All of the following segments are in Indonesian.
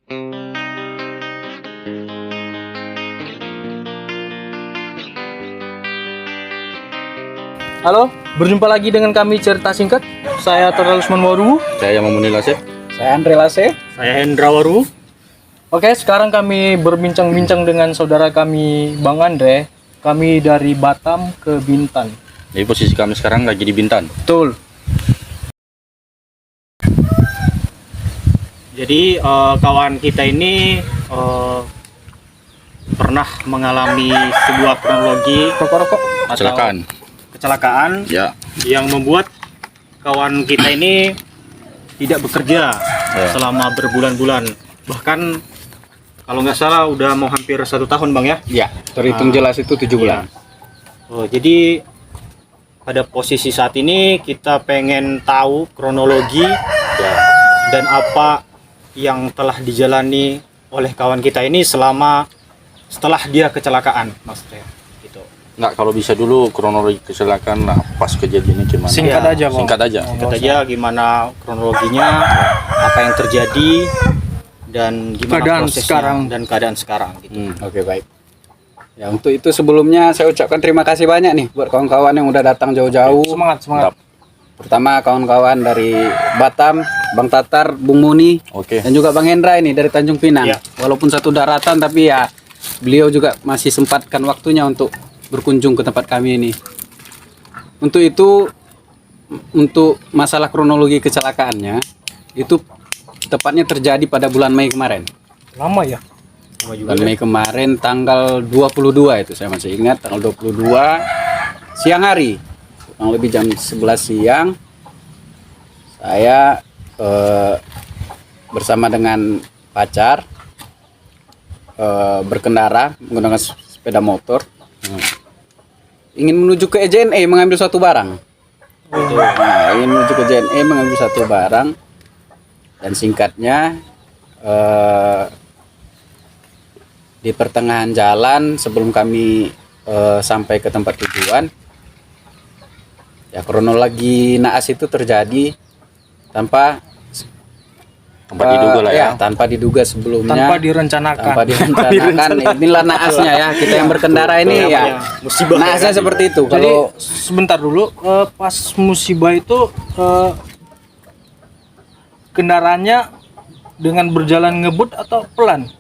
Halo, berjumpa lagi dengan kami Cerita Singkat. Saya Terlalusman Waru. Saya Mamunil Asep. Saya Andre Lase. Saya Hendra Waru. Oke, sekarang kami berbincang-bincang dengan saudara kami Bang Andre. Kami dari Batam ke Bintan. Jadi posisi kami sekarang lagi di Bintan. Betul. Jadi kawan kita ini pernah mengalami sebuah kronologi Rokok-rokok. kecelakaan Ya. yang membuat kawan kita ini tidak bekerja selama berbulan-bulan. Bahkan kalau nggak salah udah mau hampir 1 tahun Bang ya. Ya, terhitung jelas itu 7 bulan. Jadi pada posisi saat ini kita pengen tahu kronologi dan apa yang telah dijalani oleh kawan kita ini setelah dia kecelakaan, maksudnya gitu. Nggak, kalau bisa dulu kronologi kecelakaan lah, pas kejadiannya gimana? Singkat aja, Bang. Singkat aja. Singkat aja gimana kronologinya, apa yang terjadi dan gimana Keadaan prosesnya sekarang. dan keadaan sekarang gitu. Oke, baik. Ya, untuk itu sebelumnya saya ucapkan terima kasih banyak nih buat kawan-kawan yang udah datang jauh-jauh. Semangat. Pertama kawan-kawan dari Batam, Bang Tatar, Bung Muni, Oke. dan juga Bang Hendra ini dari Tanjung Pinang. Ya. Walaupun satu daratan tapi ya beliau juga masih sempatkan waktunya untuk berkunjung ke tempat kami ini. Untuk itu, untuk masalah kronologi kecelakaannya, itu tepatnya terjadi pada bulan Mei kemarin. Lama ya? Bulan Mei kemarin tanggal 22 itu saya masih ingat, tanggal 22 siang hari, kurang lebih jam 11 siang, saya bersama dengan pacar berkendara menggunakan sepeda motor, ingin menuju ke EJNE mengambil suatu barang. Ingin menuju ke EJNE mengambil suatu barang, dan singkatnya di pertengahan jalan sebelum kami sampai ke tempat tujuan, ya kronologi naas itu terjadi tanpa diduga lah ya. tanpa diduga sebelumnya, Tanpa direncanakan. Inilah naasnya ya, kita yang berkendara ini ya musibah naasnya seperti itu. Jadi Kalau sebentar dulu, pas musibah itu kendaraannya dengan berjalan ngebut atau pelan?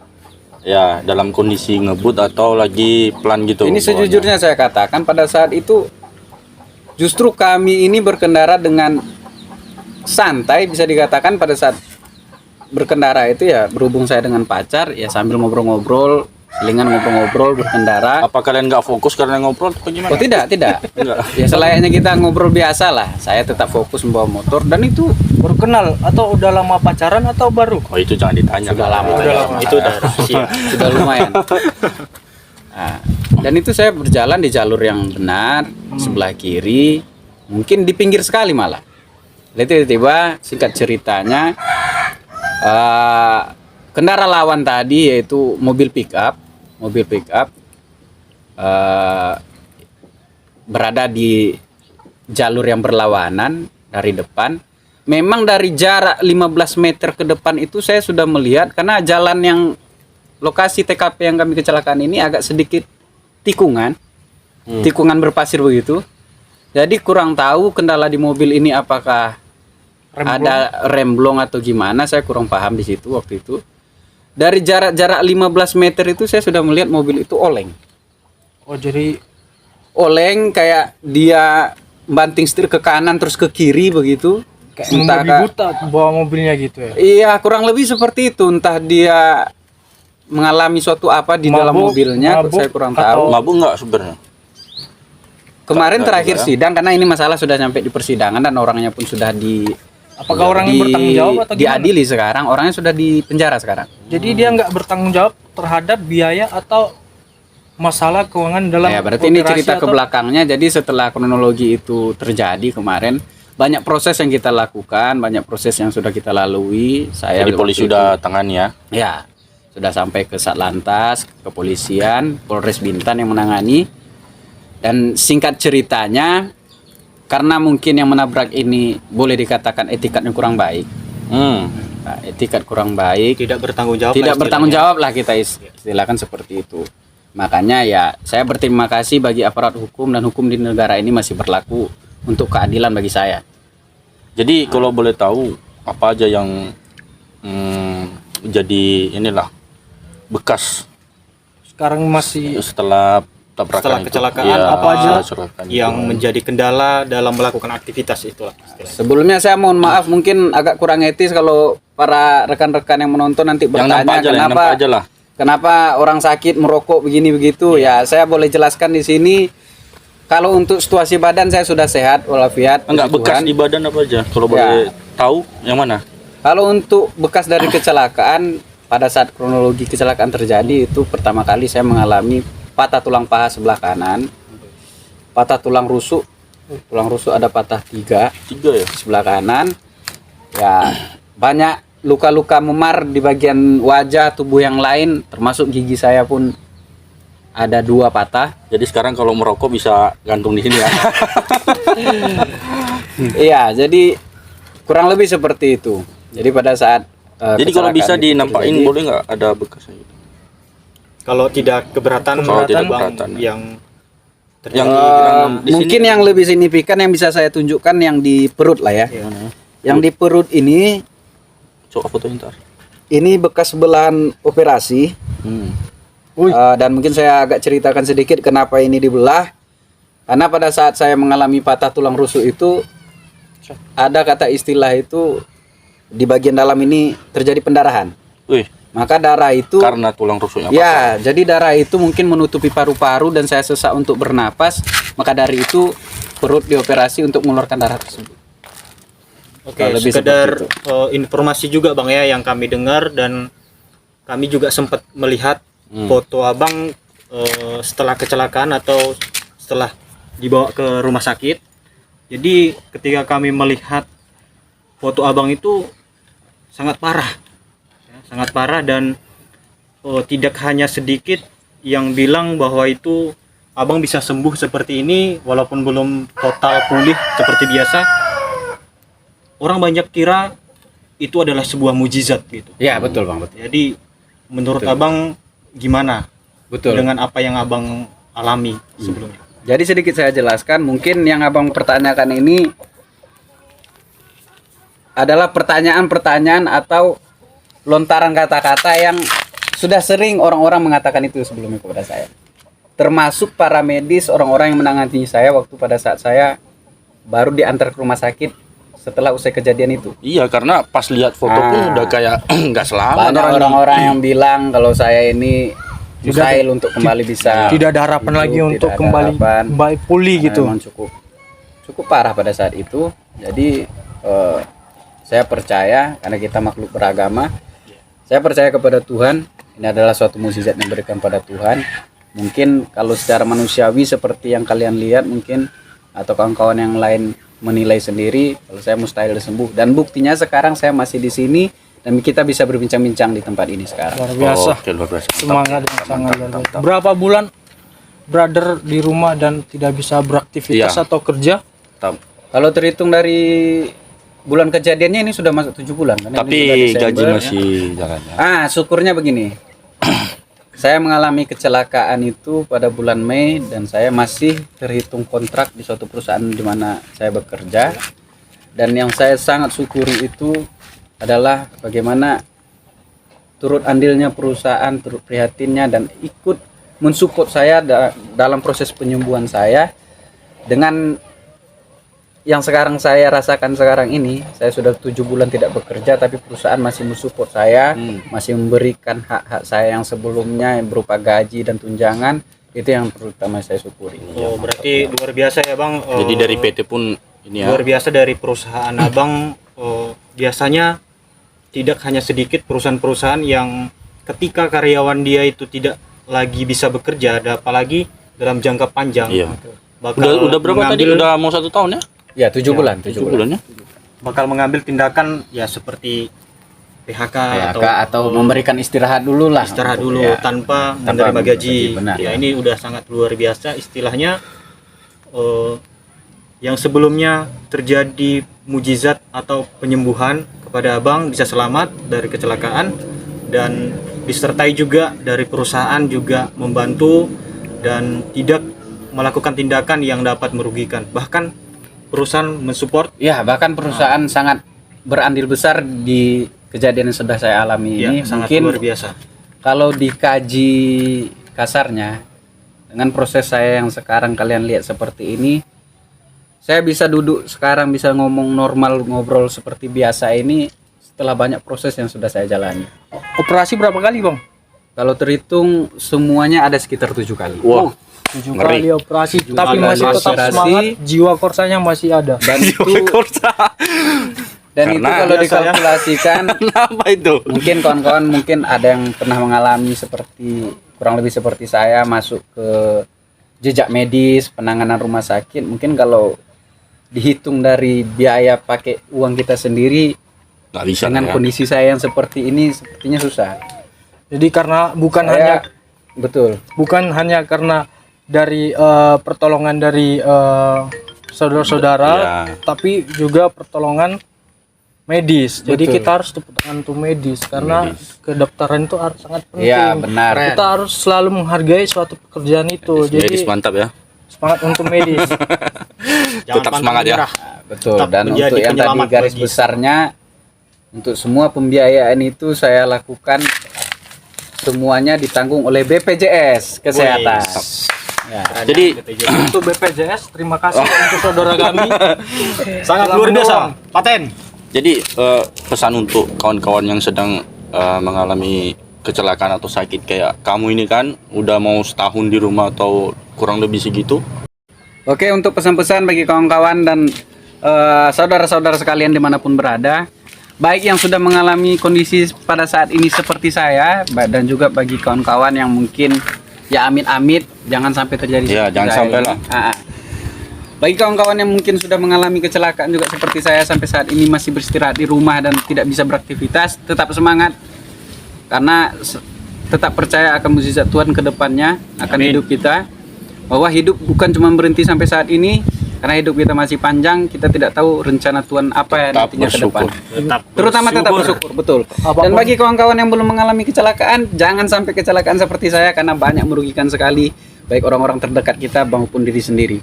Ya, dalam kondisi ngebut atau lagi pelan gitu. ini sejujurnya saya katakan pada saat itu justru kami ini berkendara dengan santai, bisa dikatakan pada saat berkendara itu ya, berhubung saya dengan pacar ya sambil ngobrol-ngobrol, selingan ngobrol-ngobrol berkendara. Apa kalian nggak fokus karena ngobrol atau gimana? Oh tidak. Enggak. Ya selayaknya kita ngobrol biasa lah. Saya tetap fokus membawa motor, dan itu Baru kenal atau udah lama pacaran atau baru? Oh, itu jangan ditanya. Sudah lama. Itu udah rahasia. sudah lumayan. Nah, dan itu saya berjalan di jalur yang benar, sebelah kiri, mungkin di pinggir sekali malah. Lalu tiba-tiba singkat ceritanya, kendara lawan tadi yaitu mobil pick up berada di jalur yang berlawanan dari depan. Memang dari jarak 15 meter ke depan itu saya sudah melihat, karena jalan yang lokasi TKP yang kami kecelakaan ini agak sedikit tikungan berpasir begitu. Jadi kurang tahu kendala di mobil ini apakah ada remblong atau gimana, saya kurang paham di situ waktu itu. Dari jarak 15 meter itu saya sudah melihat mobil itu oleng. Oh, jadi Oleng kayak dia banting setir ke kanan terus ke kiri begitu. kayak membabi buta bawa mobilnya gitu ya? Iya, kurang lebih seperti itu. Entah dia mengalami suatu apa di dalam mobilnya, saya kurang tahu. Mabuk nggak sebenarnya? Kemarin terakhir sidang, karena ini masalah sudah sampai di persidangan dan orangnya pun sudah Apakah orangnya bertanggung jawab atau gimana? diadili sekarang, orangnya sudah di penjara sekarang. Jadi dia nggak bertanggung jawab terhadap biaya atau masalah keuangan dalam Ya, berarti ini operasi cerita ke atau- belakangnya. Jadi setelah kronologi itu terjadi kemarin, banyak proses yang kita lakukan, banyak proses yang sudah kita lalui. Jadi polisi sudah tangani ya? Ya, sudah sampai ke Satlantas, kepolisian, Polres Bintan yang menangani. Dan singkat ceritanya, karena mungkin yang menabrak ini boleh dikatakan etikatnya kurang baik, etikat kurang baik, Tidak bertanggung jawab. tidak lah bertanggung istilahnya. jawab lah kita istilahkan seperti itu. Makanya ya saya berterima kasih bagi aparat hukum, dan hukum di negara ini masih berlaku untuk keadilan bagi saya. Jadi kalau boleh tahu apa aja yang jadi inilah bekas Sekarang masih setelah tabrakan Setelah itu? kecelakaan, Iya, apa aja kecelakaan yang itu. menjadi kendala dalam melakukan aktivitas itulah istilahnya. Sebelumnya saya mohon maaf, mungkin agak kurang etis kalau para rekan-rekan yang menonton nanti yang nampak bertanya aja lah, yang kenapa nampak aja lah. kenapa orang sakit merokok begini begitu. Ya, saya boleh jelaskan di sini. Kalau untuk situasi badan saya sudah sehat walafiat. Enggak, puji bekas Tuhan. di badan apa aja? Kalau Ya. boleh tahu yang mana? Kalau untuk bekas dari kecelakaan, pada saat kronologi kecelakaan terjadi itu pertama kali saya mengalami patah tulang paha sebelah kanan, patah tulang rusuk ada patah 3 3 ya? di sebelah kanan. Ya, banyak luka-luka memar di bagian wajah, tubuh yang lain, termasuk gigi saya pun ada 2 patah. Jadi sekarang kalau merokok bisa gantung di sini ya. Iya, jadi kurang lebih seperti itu. Jadi pada saat Jadi kalau bisa kecelakaan itu dinampakin terjadi, boleh nggak ada bekasnya gitu? Kalau tidak keberatan, Kalau tidak Bang, keberatan. yang terjadi Yang di sini mungkin yang lebih signifikan yang bisa saya tunjukkan yang di perut lah ya. gimana? Yang di perut ini Coba fotoin ntar. ini bekas belahan operasi. Dan mungkin saya agak ceritakan sedikit kenapa ini dibelah. Karena pada saat saya mengalami patah tulang rusuk itu ada kata istilah itu di bagian dalam ini terjadi pendarahan. Wih, Maka darah itu karena tulang rusuknya ya, jadi darah itu mungkin menutupi paru-paru dan saya sesak untuk bernapas. Maka dari itu perut dioperasi untuk mengeluarkan darah tersebut. Oke, Lebih sekedar seperti informasi juga Bang ya yang kami dengar, dan kami juga sempat melihat foto Abang setelah kecelakaan atau setelah dibawa ke rumah sakit. Jadi ketika kami melihat foto Abang itu sangat parah. Ya, sangat parah, dan tidak hanya sedikit yang bilang bahwa itu Abang bisa sembuh seperti ini walaupun belum total pulih seperti biasa. Orang banyak kira itu adalah sebuah mujizat gitu. Ya, betul Bang, betul. Jadi menurut Betul. Abang gimana Betul. dengan apa yang Abang alami sebelumnya? Jadi sedikit saya jelaskan, mungkin yang Abang pertanyakan ini adalah pertanyaan-pertanyaan atau lontaran kata-kata yang sudah sering orang-orang mengatakan itu sebelumnya kepada saya. Termasuk para medis, orang-orang yang menangani saya waktu pada saat saya baru diantar ke rumah sakit setelah usai kejadian itu. Iya, karena pas lihat foto pun udah kayak nggak selamat. Banyak orang-orang yang bilang kalau saya ini mustahil untuk kembali bisa. tidak ada harapan hidup, lagi tidak untuk ada kembali harapan. pulih Karena gitu. memang cukup parah pada saat itu. Jadi saya percaya, karena kita makhluk beragama, saya percaya kepada Tuhan. Ini adalah suatu mukjizat yang diberikan pada Tuhan. Mungkin kalau secara manusiawi seperti yang kalian lihat mungkin, atau kawan-kawan yang lain menilai sendiri, kalau saya mustahil sembuh. Dan buktinya sekarang saya masih di sini dan kita bisa berbincang-bincang di tempat ini sekarang. Luar biasa. Oke, luar biasa. Semangat yang sangat luar biasa. Berapa bulan brother di rumah dan tidak bisa beraktivitas Iya. atau kerja? Kalau terhitung dari bulan kejadiannya ini sudah masuk 7 bulan kan? Ini Tapi sudah Desember, gaji ya. masih jalan ya. Syukurnya begini. Saya mengalami kecelakaan itu pada bulan Mei dan saya masih terhitung kontrak di suatu perusahaan di mana saya bekerja. Dan yang saya sangat syukuri itu adalah bagaimana turut andilnya perusahaan, turut prihatinnya dan ikut mensupport saya dalam proses penyembuhan saya. Dengan yang sekarang saya rasakan sekarang ini, saya sudah 7 bulan tidak bekerja, tapi perusahaan masih mensupport saya, masih memberikan hak-hak saya yang sebelumnya yang berupa gaji dan tunjangan. Itu yang terutama saya syukuri. Oh, berarti luar biasa ya Bang. Jadi dari PT pun ini ya. Luar biasa dari perusahaan Abang. Biasanya tidak hanya sedikit perusahaan-perusahaan yang ketika karyawan dia itu tidak lagi bisa bekerja, ada apalagi dalam jangka panjang. Iya. Bakal Udah berapa tadi? mengambil- Udah mau 1 tahun ya? Ya, 7 bulan, 7 7 bulan. bulan ya? bakal mengambil tindakan ya seperti PHK, Atau memberikan istirahat dulu lah. istirahat Untuk- dulu ya. tanpa Tanpa menerima gaji. benar. Ya ini udah sangat luar biasa istilahnya. Yang sebelumnya terjadi mujizat atau penyembuhan kepada abang bisa selamat dari kecelakaan, dan disertai juga dari perusahaan juga membantu dan tidak melakukan tindakan yang dapat merugikan. Bahkan perusahaan mensupport. Ya, bahkan perusahaan sangat berandil besar di kejadian yang sudah saya alami Ya, ini. sangat Mungkin luar biasa. kalau dikaji kasarnya, dengan proses saya yang sekarang kalian lihat seperti ini, saya bisa duduk sekarang, bisa ngomong normal, ngobrol seperti biasa ini setelah banyak proses yang sudah saya jalani. Operasi berapa kali, Bang? Kalau terhitung semuanya ada sekitar 7 kali. Wah, 7 ngeri. kali operasi, tapi kali masih tetap operasi. semangat, jiwa korsanya masih ada. Dan itu itu Karena kalau biasa ya. dikalkulasikan Kenapa itu? mungkin kawan-kawan mungkin ada yang pernah mengalami seperti kurang lebih seperti saya, masuk ke jejak medis, penanganan rumah sakit. Mungkin kalau dihitung dari biaya pakai uang kita sendiri Nggak bisa dengan ya. kondisi saya yang seperti ini sepertinya susah. Jadi karena Saya- betul. bukan hanya karena dari pertolongan dari saudara-saudara, Ya. tapi juga pertolongan medis. Jadi Betul. kita harus tepuk tangan untuk medis karena kedokteran itu harus sangat penting. Iya, benar. Kita harus selalu menghargai suatu pekerjaan itu. Jadi Medis mantap ya. semangat untuk medis. Tetap pantang semangat ya. menyerah. Betul. Tetap Dan menjadi untuk yang tadi penyelamat garis bagi- besarnya, untuk semua pembiayaan itu saya lakukan semuanya ditanggung oleh BPJS Kesehatan. Ya. Jadi Untuk BPJS, terima kasih untuk saudara kami. Sangat Telah luar biasa. menolong. Paten. Jadi pesan untuk kawan-kawan yang sedang mengalami kecelakaan atau sakit kayak kamu ini kan udah mau setahun di rumah atau kurang lebih segitu. Oke, untuk pesan-pesan bagi kawan-kawan dan saudara-saudara sekalian dimanapun berada, baik yang sudah mengalami kondisi pada saat ini seperti saya, dan juga bagi kawan-kawan yang mungkin ya amit-amit jangan sampai terjadi Ya, seperti jangan saya sampai ini. lah. Bagi kawan-kawan yang mungkin sudah mengalami kecelakaan juga seperti saya sampai saat ini masih beristirahat di rumah dan tidak bisa beraktivitas, tetap semangat karena tetap percaya akan mukjizat Tuhan ke depannya akan Amin. hidup kita, bahwa hidup bukan cuma berhenti sampai saat ini, karena hidup kita masih panjang, kita tidak tahu rencana Tuhan apa yang Tetap nantinya ke depan. bersyukur. Terutama tetap bersyukur, betul. Dan Apapun. bagi kawan-kawan yang belum mengalami kecelakaan, jangan sampai kecelakaan seperti saya karena banyak merugikan sekali baik orang-orang terdekat kita maupun diri sendiri.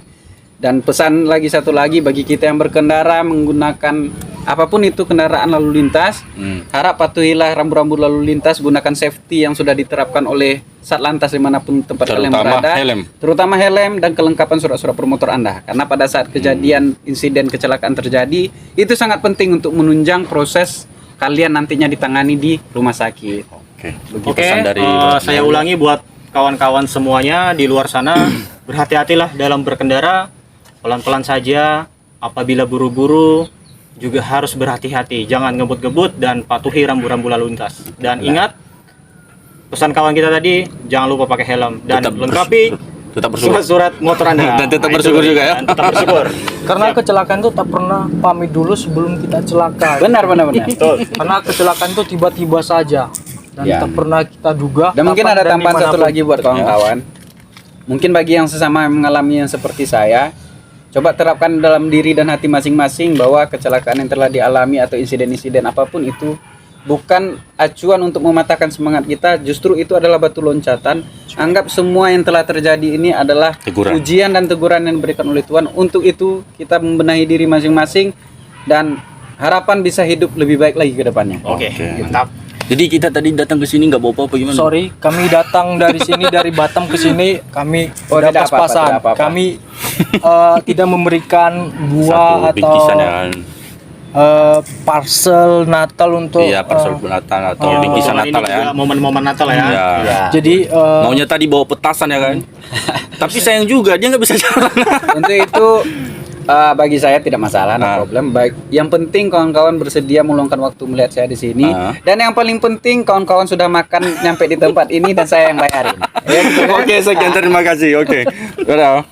Dan pesan lagi satu lagi bagi kita yang berkendara menggunakan apapun itu kendaraan lalu lintas, harap patuhilah rambu-rambu lalu lintas, gunakan safety yang sudah diterapkan oleh Satlantas dimanapun tempat kalian Terutama berada, helm. terutama helm dan kelengkapan surat-surat bermotor Anda. Karena pada saat kejadian insiden kecelakaan terjadi, itu sangat penting untuk menunjang proses kalian nantinya ditangani di rumah sakit. Oke. Oke, Pesan dari saya ulangi buat kawan-kawan semuanya di luar sana, berhati-hatilah dalam berkendara, pelan-pelan saja. Apabila buru-buru juga harus berhati-hati, jangan ngebut-ngebut dan patuhi rambu-rambu lalu lintas. Dan ingat pesan kawan kita tadi, jangan lupa pakai helm dan Tetap lengkapi tetap bersyukur. surat-surat motor Anda. Dan tetap Nah, itu. bersyukur juga ya. Dan tetap bersyukur. Karena kecelakaan itu tak pernah pamit dulu sebelum kita celaka. Benar. Betul. Karena kecelakaan itu tiba-tiba saja dan Ya. tak pernah kita duga. Dan mungkin kapan ada dan tambahan satu dimanapun. lagi buat kawan-kawan. Mungkin bagi yang sesama yang mengalami yang seperti saya, coba terapkan dalam diri dan hati masing-masing bahwa kecelakaan yang telah dialami atau insiden-insiden apapun itu bukan acuan untuk mematahkan semangat kita, justru itu adalah batu loncatan. Anggap semua yang telah terjadi ini adalah Teguran. ujian dan teguran yang diberikan oleh Tuhan. Untuk itu kita membenahi diri masing-masing dan harapan bisa hidup lebih baik lagi ke depannya. Oke, Oke. mantap. Jadi kita tadi datang ke sini nggak bawa apa-apa gimana? Sorry, kami datang dari sini dari Batam ke sini, kami Oh, tidak tidak apa-apa, pas-pasan. tidak apa-apa. Kami tidak memberikan buah Satu atau bingkisan ya kan. parcel Natal untuk Iya, parcel Natal atau oh, bingkisan Momen ini Natal ya. juga momen-momen Natal ya. Iya. Ya. jadi Maunya tadi bawa petasan ya kan. Tapi sayang juga dia nggak bisa jalan. Untuk itu bagi saya tidak masalah, no Nah. problem. Baik, yang penting kawan-kawan bersedia meluangkan waktu melihat saya di sini. Nah. Dan yang paling penting kawan-kawan sudah makan nyampe di tempat ini dan saya yang bayarin. Ya, gitu kan? Oke, sekian terima kasih. Oke. Dadah.